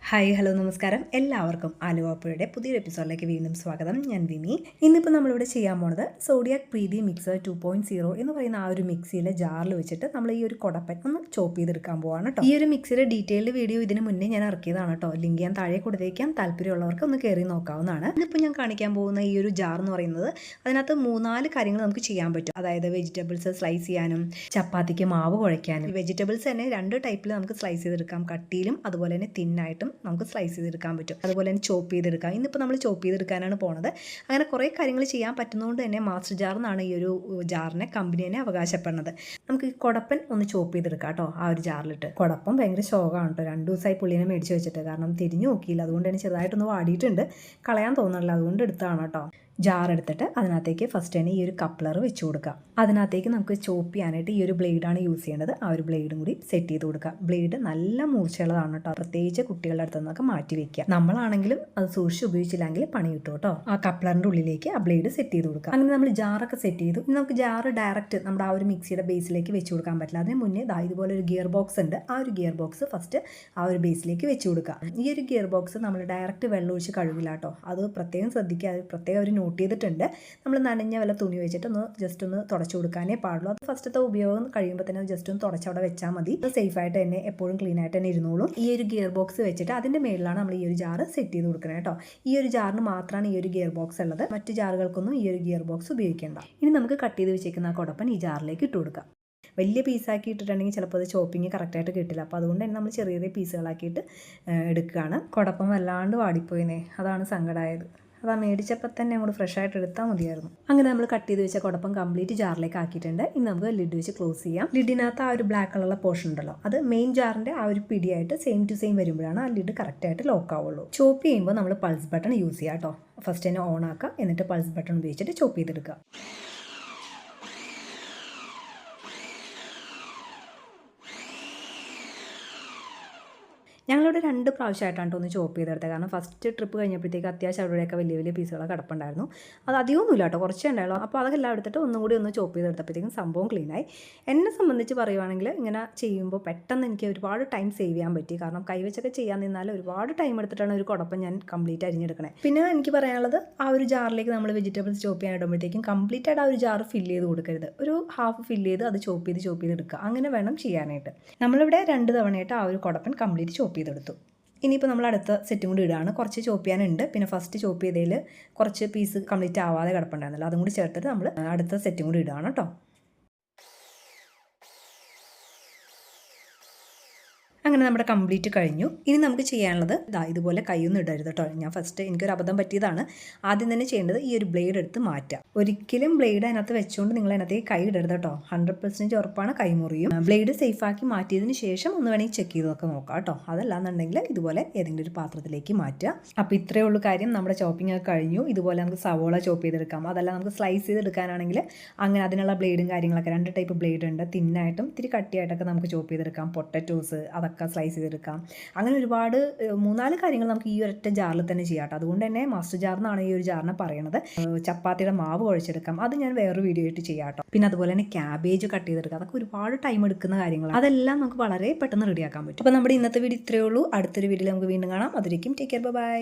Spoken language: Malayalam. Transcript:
ഹായ് ഹലോ നമസ്കാരം എല്ലാവർക്കും ആലുവാപ്പുഴയുടെ പുതിയൊരു എപ്പിസോഡിലേക്ക് വീണ്ടും സ്വാഗതം. ഞാൻ വിമി. ഇന്നിപ്പോൾ നമ്മളിവിടെ ചെയ്യാൻ പോണത് സോഡിയാക് പ്രീതി മിക്സർ 2.0 എന്ന് പറയുന്ന ആ ഒരു മിക്സിയിലെ ജാറിൽ വെച്ചിട്ട് നമ്മൾ ഈ ഒരു കുടപ്പൻ ഒന്ന് ചോപ്പ് ചെയ്തെടുക്കാൻ പോവാണ് കേട്ടോ. ഈ ഒരു മിക്സിയുടെ ഡീറ്റെയിൽഡ് വീഡിയോ ഇതിന് മുന്നേ ഞാൻ ഇറക്കിയതാണ് കേട്ടോ. ലിങ്ക് ഞാൻ താഴെ കൊടുത്തേക്കാം, താല്പര്യമുള്ളവർക്ക് ഒന്ന് കയറി നോക്കാവുന്നതാണ്. ഇന്നിപ്പോൾ ഞാൻ കാണിക്കാൻ പോകുന്ന ഈ ഒരു ജാർ എന്ന് പറയുന്നത് അതിനകത്ത് 3-4 കാര്യങ്ങൾ നമുക്ക് ചെയ്യാൻ പറ്റും. അതായത് വെജിറ്റബിൾസ് സ്ലൈസ് ചെയ്യാനും ചപ്പാത്തിക്ക് മാവ് കുഴയ്ക്കാനും. വെജിറ്റബിൾസ് തന്നെ 2 ടൈപ്പിൽ നമുക്ക് സ്ലൈസ് ചെയ്തെടുക്കാം, കട്ടിയിലും അതുപോലെ തന്നെ തിന്നായിട്ടും നമുക്ക് സ്ലൈസ് ചെയ്തെടുക്കാൻ പറ്റും. അതുപോലെ തന്നെ ചോപ്പ് ചെയ്തെടുക്കാം. ഇന്നിപ്പോൾ നമ്മൾ ചോപ്പ് ചെയ്തെടുക്കാനാണ് പോണത്. അങ്ങനെ കുറേ കാര്യങ്ങൾ ചെയ്യാൻ പറ്റുന്നതുകൊണ്ട് തന്നെ മാസ്റ്റർ ജാർ എന്നാണ് ഈ ഒരു ജാറിനെ കമ്പനി തന്നെ അവകാശപ്പെടുന്നത്. നമുക്ക് ഈ കുടപ്പൻ ഒന്ന് ചോപ്പ് ചെയ്തെടുക്കാം കേട്ടോ. ആ ഒരു ജാറിലിട്ട് കുടപ്പം ഭയങ്കര ശോകമാണ് കേട്ടോ. 2 ദിവസമായി പുള്ളിനെ മേടിച്ച് വെച്ചിട്ട്, കാരണം തിരിഞ്ഞു നോക്കിയില്ല. അതുകൊണ്ട് തന്നെ ചെറുതായിട്ടൊന്ന് വാടിയിട്ടുണ്ട്, കളയാൻ തോന്നുന്നില്ല, അതുകൊണ്ട് എടുത്തതാണ് കേട്ടോ. ജാർ എടുത്തിട്ട് അതിനകത്തേക്ക് ഫസ്റ്റ് തന്നെ ഈ ഒരു കപ്ലർ വെച്ച് കൊടുക്കുക. അതിനകത്തേക്ക് നമുക്ക് ചോപ്പ് ചെയ്യാനായിട്ട് ഈ ഒരു ബ്ലേഡാണ് യൂസ് ചെയ്യേണ്ടത്. ആ ഒരു ബ്ലേഡും കൂടി സെറ്റ് ചെയ്ത് കൊടുക്കുക. ബ്ലേഡ് നല്ല മൂർച്ചയുള്ളതാണ് കേട്ടോ. പ്രത്യേകിച്ച് കുട്ടികളുടെ അടുത്ത് നിന്നൊക്കെ മാറ്റി വെക്കുക. നമ്മളാണെങ്കിലും അത് സൂക്ഷിച്ച് ഉപയോഗിച്ചില്ലെങ്കിൽ പണി കിട്ടും കേട്ടോ. ആ കപ്ലറിൻ്റെ ഉള്ളിലേക്ക് ആ ബ്ലേഡ് സെറ്റ് ചെയ്ത് കൊടുക്കുക. അങ്ങനെ നമ്മൾ ജാറൊക്കെ സെറ്റ് ചെയ്തു. ഇനി നമുക്ക് ജാറ് ഡയറക്റ്റ് നമ്മുടെ ആ ഒരു മിക്സിയുടെ ബേസിലേക്ക് വെച്ച് കൊടുക്കാൻ പറ്റില്ല. അതിന് മുന്നേ ഇതുപോലെ ഒരു ഗിയർ ബോക്സ് ഉണ്ട്. ആ ഒരു ഗിയർ ബോക്സ് ഫസ്റ്റ് ആ ഒരു ബേസിലേക്ക് വെച്ച് കൊടുക്കുക. ഈ ഒരു ഗിയർ ബോക്സ് നമ്മൾ ഡയറക്റ്റ് വെള്ളം ഒഴിച്ച് കഴുകില്ല കേട്ടോ. അത് പ്രത്യേകം ശ്രദ്ധിക്കുക. അത് പ്രത്യേകം ഒരു നോട്ട് ചെയ്തിട്ടുണ്ട്. നമ്മൾ നനഞ്ഞ വല്ല തുണി വെച്ചിട്ട് ജസ്റ്റ് ഒന്ന് തുടച്ചു കൊടുക്കാനേ പാടുള്ളൂ. അത് ഫസ്റ്റത്തെ ഉപയോഗം കഴിയുമ്പോൾ തന്നെ ജസ്റ്റ് ഒന്ന് തുടച്ച് അവിടെ വെച്ചാൽ മതി. സേഫ് ആയിട്ട് തന്നെ എപ്പോഴും ക്ലീൻ ആയിട്ട് തന്നെ ഇരുന്നോളും. ഈ ഒരു ഗിയർ ബോക്സ് വെച്ചിട്ട് അതിൻ്റെ മേളിലാണ് നമ്മൾ ഈ ഒരു ജാറ് സെറ്റ് ചെയ്ത് കൊടുക്കുന്നത് കേട്ടോ. ഈ ഒരു ജാറിന് മാത്രമാണ് ഈ ഒരു ഗിയർ ബോക്സ് ഉള്ളത്. മറ്റ് ജാറുകൾക്കൊന്നും ഈ ഒരു ഗിയർ ബോക്സ് ഉപയോഗിക്കേണ്ട. ഇനി നമുക്ക് കട്ട് ചെയ്ത് വെച്ചേക്കുന്ന ആ കുടപ്പൻ ഈ ജാറിലേക്ക് ഇട്ട് കൊടുക്കാം. വലിയ പീസാക്കി ഇട്ടിട്ടുണ്ടെങ്കിൽ ചിലപ്പോൾ അത് ചോപ്പിങ് കറക്റ്റായിട്ട് കിട്ടില്ല. അപ്പോൾ അതുകൊണ്ട് തന്നെ നമ്മൾ ചെറിയ ചെറിയ പീസുകളാക്കിയിട്ട് എടുക്കുകയാണ്. കുടപ്പം വല്ലാണ്ട് വാടിപ്പോയിനെ, അതാണ് സങ്കടമായത്. അതാ മേടിച്ചപ്പോൾ തന്നെ അങ്ങോട്ട് ഫ്രഷ് ആയിട്ട് എടുത്താൽ മതിയായിരുന്നു. അങ്ങനെ നമ്മൾ കട്ട് ചെയ്ത് വെച്ച കുടപ്പം കംപ്ലീറ്റ് ജാറിലേക്ക് ആക്കിയിട്ടുണ്ട്. ഇനി നമുക്ക് ലിഡ് വെച്ച് ക്ലോസ് ചെയ്യാം. ലിഡിനകത്ത് ആ ഒരു ബ്ലാക്ക് കളറുള്ള പോർഷൻ ഉണ്ടല്ലോ, അത് മെയിൻ ജാറിൻ്റെ ആ ഒരു പിടിയായിട്ട് സെയിം ടു സെയിം വരുമ്പോഴാണ് ആ ലിഡ് കറക്റ്റായിട്ട് ലോക്ക് ആവുള്ളൂ. ചോപ്പ് ചെയ്യുമ്പോൾ നമ്മൾ പൾസ് ബട്ടൺ യൂസ് ചെയ്യാം കേട്ടോ. ഫസ്റ്റ് തന്നെ ഓൺ ആക്കുക, എന്നിട്ട് പൾസ് ബട്ടൺ ഉപയോഗിച്ചിട്ട് ചോപ്പ് ചെയ്തെടുക്കുക. ഞങ്ങളിവിടെ 2 പ്രാവശ്യമായിട്ടാണ് ഒന്ന് ചോപ്പ് ചെയ്തെടുത്തത്. കാരണം ഫസ്റ്റ് ട്രിപ്പ് കഴിഞ്ഞപ്പോഴത്തേക്ക് അത്യാവശ്യം അവിടെയൊക്കെ വലിയ വലിയ പീസുകളൊക്കെ കിടപ്പുണ്ടായിരുന്നു. അത് അധികമൊന്നുമില്ല കേട്ടോ, കുറച്ചേ ഉണ്ടായുള്ളൂ. അപ്പോൾ അതൊക്കെ എല്ലാം എടുത്തിട്ട് ഒന്നും കൂടി ഒന്ന് ചോപ്പ് ചെയ്തെടുത്തപ്പോഴത്തേക്കും സംഭവം ക്ലീനായി. എന്നെ സംബന്ധിച്ച് പറയുവാണെങ്കിൽ ഇങ്ങനെ ചെയ്യുമ്പോൾ പെട്ടെന്ന് എനിക്ക് ഒരുപാട് ടൈം സേവ് ചെയ്യാൻ പറ്റി. കാരണം കൈവച്ചൊക്കെ ചെയ്യാൻ നിന്നാൽ ഒരുപാട് ടൈം എടുത്തിട്ടാണ് ഒരു കുടപ്പം ഞാൻ കംപ്ലീറ്റ് അരിഞ്ഞെടുക്കണേ. പിന്നെ എനിക്ക് പറയാനുള്ളത്, ആ ഒരു ജാറിലേക്ക് നമ്മൾ വെജിറ്റബിൾസ് ചോപ്പ് ചെയ്യാൻ ഇടുമ്പോഴത്തേക്കും കംപ്ലീറ്റ് ആയിട്ട് ആ ഒരു ജാർ ഫില്ല് ചെയ്ത് കൊടുക്കരുത്. ഒരു ഹാഫ് ഫില്ല് ചെയ്ത് അത് ചോപ്പ് ചെയ്ത് എടുക്കുക. അങ്ങനെ വേണം ചെയ്യാനായിട്ട്. നമ്മളിവിടെ 2 തവണയായിട്ട് ആ ഒരു കുടപ്പൻ കംപ്ലീറ്റ് ചോപ്പ് ചെയ്തെടുത്തു. ഇനിയിപ്പോൾ നമ്മൾ അടുത്ത സെറ്റും കൂടി ഇടുകയാണ്. കുറച്ച് ചോപ്പ് ചെയ്യാനുണ്ട്. പിന്നെ ഫസ്റ്റ് ചോപ്പ് ചെയ്തതിൽ കുറച്ച് പീസ് കംപ്ലീറ്റ് ആവാതെ കിടപ്പുണ്ടായിരുന്നല്ലോ, അതും കൂടി ചേർത്തിട്ട് നമ്മൾ അടുത്ത സെറ്റും കൂടി ഇടുകയാണ് കേട്ടോ. അങ്ങനെ നമ്മുടെ കംപ്ലീറ്റ് കഴിഞ്ഞു. ഇനി നമുക്ക് ചെയ്യാനുള്ളത് ഇതുപോലെ കൈയൊന്നും ഇടരുത് കേട്ടോ. ഞാൻ ഫസ്റ്റ് എനിക്കൊരു അബദ്ധം പറ്റിയതാണ്. ആദ്യം തന്നെ ചെയ്യേണ്ടത് ഈ ഒരു ബ്ലേഡ് എടുത്ത് മാറ്റുക. ഒരിക്കലും ബ്ലേഡ് അതിനകത്ത് വെച്ചുകൊണ്ട് നിങ്ങൾ അതിനകത്തേക്ക് കൈ ഇടരുത് കേട്ടോ. 100% ഉറപ്പാണ് കൈ മുറിയും. ബ്ലേഡ് സേഫാക്കി മാറ്റിയതിന് ശേഷം ഒന്ന് വേണമെങ്കിൽ ചെക്ക് ചെയ്തൊക്കെ നോക്കാം കേട്ടോ. അതല്ലാന്നുണ്ടെങ്കിൽ ഇതുപോലെ ഏതെങ്കിലും ഒരു പാത്രത്തിലേക്ക് മാറ്റുക. അപ്പോൾ ഇത്രയേ ഉള്ളൂ കാര്യം. നമ്മുടെ ചോപ്പിംഗ് ഒക്കെ കഴിഞ്ഞു. ഇതുപോലെ നമുക്ക് സവോള ചോപ്പ് ചെയ്തെടുക്കാം. അതല്ല നമുക്ക് സ്ലൈസ് ചെയ്തെടുക്കാനാണെങ്കിൽ അങ്ങനെ അതിനുള്ള ബ്ലേഡും കാര്യങ്ങളൊക്കെ 2 ടൈപ്പ് ബ്ലേഡ് ഉണ്ട്. തിന്നായിട്ടും ഇത്തിരി കട്ടിയായിട്ടൊക്കെ നമുക്ക് ചോപ്പ് ചെയ്തെടുക്കാം. പൊട്ടറ്റോസ് അതൊക്കെ സ്ലൈസ് ചെയ്തെടുക്കാം. അങ്ങനെ ഒരുപാട് 3-4 കാര്യങ്ങൾ നമുക്ക് ഈ ഒരൊറ്റ ജാറിൽ തന്നെ ചെയ്യാം കേട്ടോ. അതുകൊണ്ട് തന്നെ മാസ്റ്റർ ജാർ എന്നാണ് ഈ ഒരു ജാറിനെ പറയുന്നത്. ചപ്പാത്തിയുടെ മാവ് കുഴച്ചെടുക്കാം, അത് ഞാൻ വേറൊരു വീഡിയോ ആയിട്ട് ചെയ്യാം കേട്ടോ. പിന്നെ അതുപോലെ തന്നെ ക്യാബേജ് കട്ട് ചെയ്തെടുക്കാം. അതൊക്കെ ഒരുപാട് ടൈം എടുക്കുന്ന കാര്യങ്ങളാണ്. അതെല്ലാം നമുക്ക് വളരെ പെട്ടെന്ന് റെഡിയാക്കാൻ പറ്റും. അപ്പോൾ നമ്മുടെ ഇന്നത്തെ വീഡിയോ ഇത്രയേ ഉള്ളൂ. അടുത്തൊരു വീഡിയോയിൽ നമുക്ക് വീണ്ടും കാണാം. അതിലേക്കും ടേക്ക് കെയർ, ബൈ.